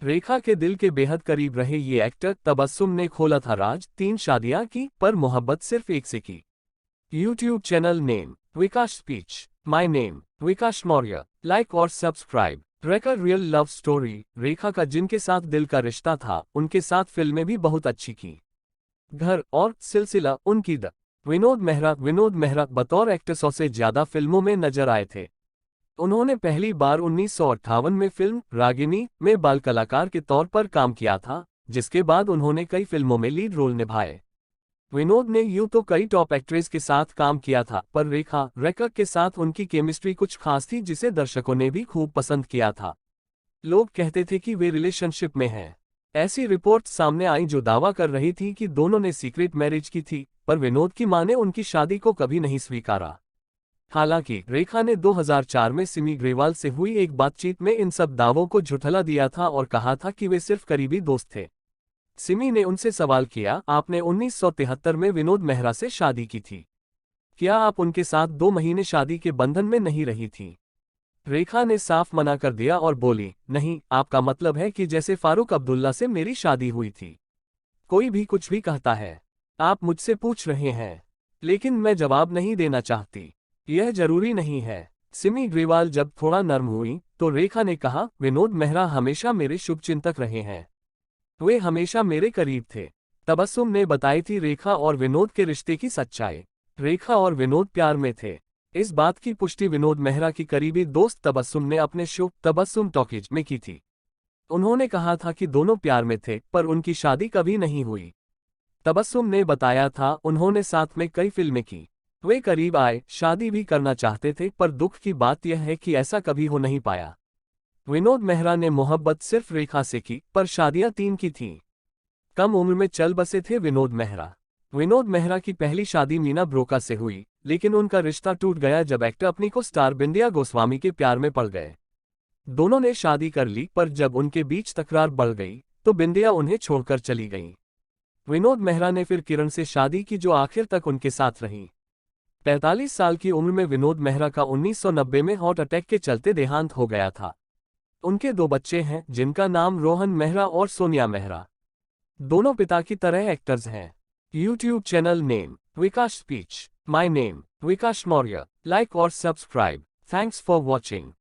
रेखा के दिल के बेहद करीब रहे ये एक्टर तबस्सुम ने खोला था राज, 3 शादियां की पर मोहब्बत सिर्फ एक से की। YouTube channel name Vikas speech, my name Vikas Maurya. Like और सब्सक्राइब। रेकर रियल लव स्टोरी। रेखा का जिनके साथ दिल का रिश्ता था उनके साथ फिल्में भी बहुत अच्छी की। घर और सिलसिला उनकी द विनोद मेहरा बतौर एक्टर 100 से ज्यादा फिल्मों में नजर आए थे। उन्होंने पहली बार 1958 में फिल्म रागिनी में बाल कलाकार के तौर पर काम किया था, जिसके बाद उन्होंने कई फिल्मों में लीड रोल निभाए। विनोद ने यूं तो कई टॉप एक्ट्रेस के साथ काम किया था, पर रेखा के साथ उनकी केमिस्ट्री कुछ खास थी जिसे दर्शकों ने भी खूब पसंद किया था। लोग कहते थे कि वे रिलेशनशिप में हैं। ऐसी रिपोर्ट सामने आई जो दावा कर रही थी कि दोनों ने सीक्रेट मैरिज की थी, पर विनोद की मां ने उनकी शादी को कभी नहीं स्वीकारा। हालांकि रेखा ने 2004 में सिमी ग्रेवाल से हुई एक बातचीत में इन सब दावों को झुठला दिया था और कहा था कि वे सिर्फ करीबी दोस्त थे। सिमी ने उनसे सवाल किया, आपने 1973 में विनोद मेहरा से शादी की थी, क्या आप उनके साथ 2 महीने शादी के बंधन में नहीं रही थी? रेखा ने साफ मना कर दिया और बोली, नहीं, आपका मतलब है कि जैसे फारूक अब्दुल्ला से मेरी शादी हुई थी। कोई भी कुछ भी कहता है। आप मुझसे पूछ रहे हैं, लेकिन मैं जवाब नहीं देना चाहती। यह जरूरी नहीं है। सिमी ग्रेवाल जब थोड़ा नर्म हुई तो रेखा ने कहा, विनोद मेहरा हमेशा मेरे शुभचिंतक रहे हैं, वे हमेशा मेरे करीब थे। तबस्सुम ने बताई थी रेखा और विनोद के रिश्ते की सच्चाई। रेखा और विनोद प्यार में थे। इस बात की पुष्टि विनोद मेहरा की करीबी दोस्त तबस्सुम ने अपने शो तबस्सुम टॉकीज में की थी। उन्होंने कहा था कि दोनों प्यार में थे, पर उनकी शादी कभी नहीं हुई। तबस्सुम ने बताया था, उन्होंने साथ में कई फिल्में की। वे करीब आए, शादी भी करना चाहते थे, पर दुख की बात यह है कि ऐसा कभी हो नहीं पाया। विनोद मेहरा ने मोहब्बत सिर्फ रेखा से की, पर शादियां 3 की थीं। कम उम्र में चल बसे थे विनोद मेहरा। विनोद मेहरा की पहली शादी मीना ब्रोका से हुई, लेकिन उनका रिश्ता टूट गया जब एक्टर अपनी को स्टार बिंदिया गोस्वामी के प्यार में पड़ गए। दोनों ने शादी कर ली, पर जब उनके बीच तकरार बढ़ गई तो बिंदिया उन्हें छोड़कर चली गई। विनोद मेहरा ने फिर किरण से शादी की जो आखिर तक उनके साथ रही। 45 साल की उम्र में विनोद मेहरा का 1990 में हार्ट अटैक के चलते देहांत हो गया था। उनके 2 बच्चे हैं, जिनका नाम रोहन मेहरा और सोनिया मेहरा। दोनों पिता की तरह एक्टर्स हैं। YouTube channel name Vikas speech, my name Vikas Maurya. Like और सब्सक्राइब। Thanks for watching.